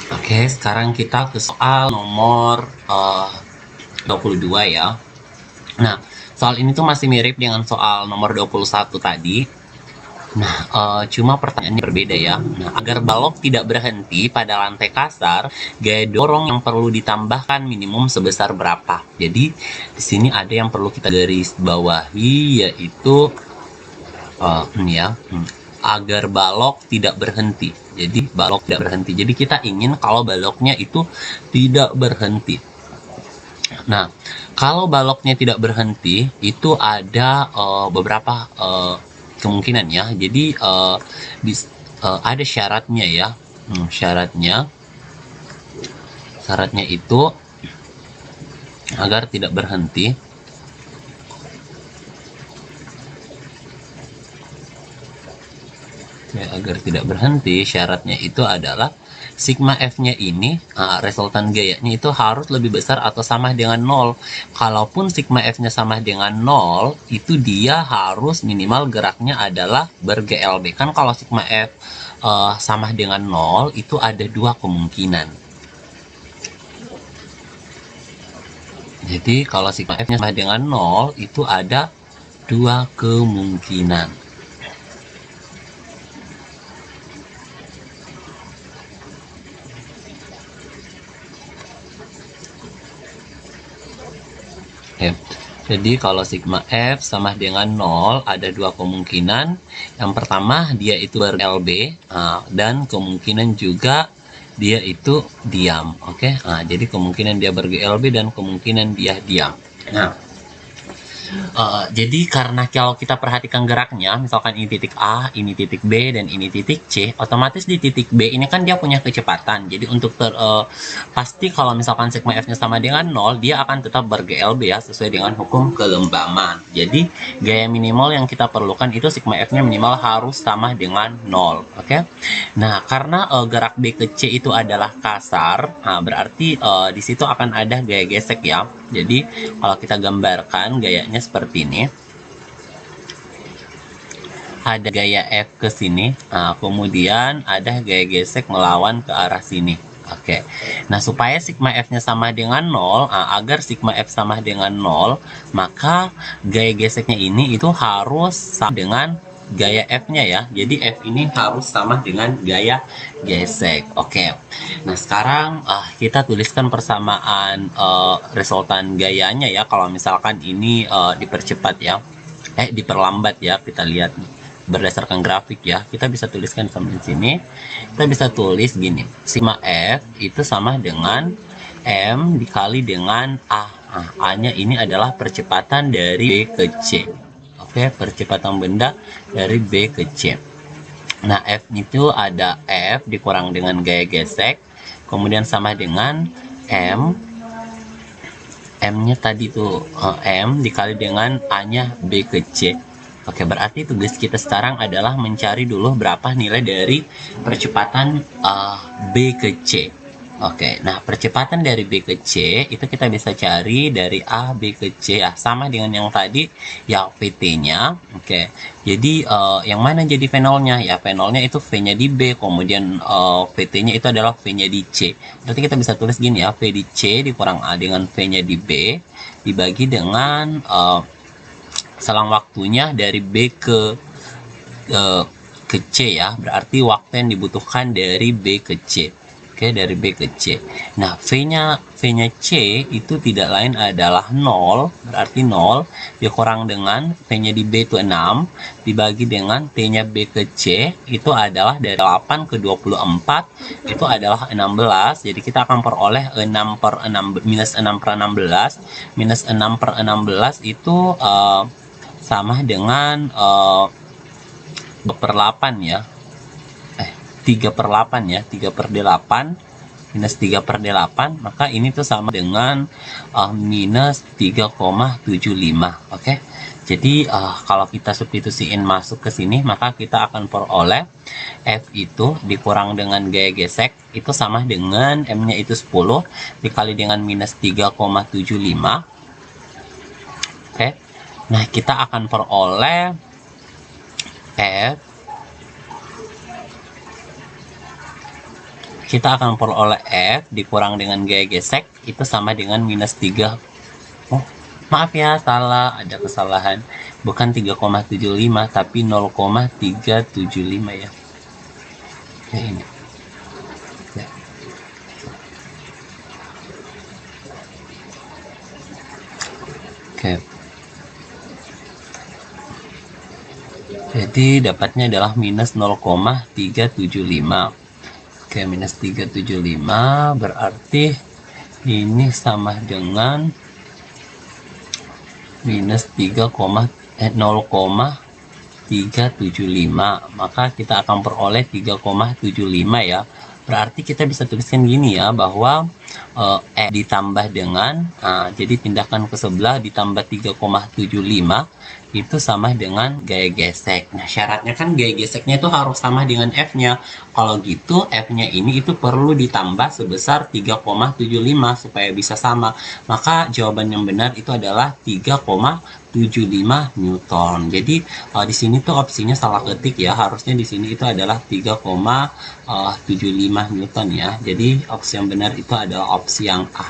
Oke, sekarang kita ke soal nomor 22 ya. Nah, soal ini tuh masih mirip dengan soal nomor 21 tadi. Nah, cuma pertanyaannya berbeda ya. Nah, agar balok tidak berhenti pada lantai kasar, gaya dorong yang perlu ditambahkan minimum sebesar berapa? Jadi, di sini ada yang perlu kita garis bawahi, yaitu ini ya. Agar balok tidak berhenti. Jadi, balok tidak berhenti. Jadi, kita ingin kalau baloknya itu tidak berhenti. Nah, kalau baloknya tidak berhenti, itu ada beberapa kemungkinan ya. Jadi ada syaratnya ya. Syaratnya itu agar tidak berhenti. Ya, agar tidak berhenti, syaratnya itu adalah sigma F-nya ini, resultan gayanya itu harus lebih besar atau sama dengan 0. Kalaupun sigma F-nya sama dengan 0, itu dia harus minimal geraknya adalah ber-GLB. Kan kalau sigma F sama dengan 0, itu ada dua kemungkinan. Jadi kalau sigma F-nya sama dengan 0, itu ada dua kemungkinan. F. Jadi kalau sigma F sama dengan 0 ada dua kemungkinan. Yang pertama dia itu ber-LB dan kemungkinan juga dia itu diam. Oke. Jadi kemungkinan dia ber-GLB dan kemungkinan dia diam. Nah, jadi karena kalau kita perhatikan geraknya, misalkan ini titik A, ini titik B, dan ini titik C, otomatis di titik B ini kan dia punya kecepatan. Jadi untuk pasti kalau misalkan sigma F-nya sama dengan 0, dia akan tetap ber-GLB ya, sesuai dengan hukum kelembaman. Jadi gaya minimal yang kita perlukan itu sigma F-nya minimal harus sama dengan 0. Oke? Nah, karena gerak B ke C itu adalah kasar, berarti di situ akan ada gaya gesek ya. Jadi kalau kita gambarkan gayanya seperti ini, ada gaya F ke sini, kemudian ada gaya gesek melawan ke arah sini. Oke. Nah, supaya sigma F-nya sama dengan 0, agar sigma F sama dengan 0, maka gaya geseknya ini itu harus sama dengan gaya F-nya ya. Jadi F ini harus sama dengan gaya gesek. Oke. Nah, sekarang kita tuliskan persamaan resultan gayanya ya. Kalau misalkan ini dipercepat ya. Diperlambat ya. Kita lihat berdasarkan grafik ya. Kita bisa tuliskan sampai sini. Kita bisa tulis gini. Sigma F itu sama dengan M dikali dengan A. A-nya ini adalah percepatan dari B ke C. Oke, percepatan benda dari B ke C. Nah, F itu ada F dikurang dengan gaya gesek, kemudian sama dengan M. M-nya tadi tuh M dikali dengan A-nya B ke C. Oke, berarti tugas kita sekarang adalah mencari dulu berapa nilai dari percepatan B ke C. Oke, nah percepatan dari B ke C itu kita bisa cari dari A, B ke C ya, sama dengan yang tadi ya VT-nya. Oke, jadi yang mana jadi V0-nya? Ya V0-nya itu V-nya di B, kemudian VT-nya itu adalah V-nya di C. Berarti kita bisa tulis gini ya, V di C dikurang A dengan V-nya di B dibagi dengan selang waktunya dari B ke C ya, berarti waktu yang dibutuhkan dari B ke C. Oke, dari B ke C. Nah, V-nya C itu tidak lain adalah 0, berarti 0 dikurang dengan V-nya di B itu 6 dibagi dengan T-nya B ke C itu adalah dari 8 ke 24 itu adalah 16. Jadi kita akan peroleh 6 per 6 minus 6 per 16 minus 6 per 16 itu sama dengan 2 per 8 ya. 3 per 8 ya, 3 per 8 minus 3 per 8, maka ini tuh sama dengan minus 3,75. Oke. Jadi kalau kita substitusiin masuk ke sini, maka kita akan peroleh F itu dikurang dengan gaya gesek itu sama dengan M-nya itu 10 dikali dengan minus 3,75. Oke. Nah, kita akan peroleh F kita akan peroleh F dikurang dengan gaya gesek itu sama dengan minus 3. Oh, maaf ya, salah, ada kesalahan. Bukan 3,75 tapi 0,375 ya. Oke, ini. Oke. Jadi dapatnya adalah minus 0,375. Oke, minus 375 berarti ini sama dengan minus 0,375. Maka kita akan peroleh 3,75 ya. Berarti kita bisa tuliskan gini ya, bahwa ditambah dengan jadi pindahkan ke sebelah ditambah 3,75 itu sama dengan gaya gesek. Nah, syaratnya kan gaya geseknya itu harus sama dengan F-nya. Kalau gitu F-nya ini itu perlu ditambah sebesar 3,75 supaya bisa sama. Maka jawaban yang benar itu adalah 3,75 Newton. Jadi di sini tuh opsinya salah ketik ya. Harusnya di sini itu adalah 3,75 Newton ya. Jadi opsi yang benar itu adalah opsi yang A.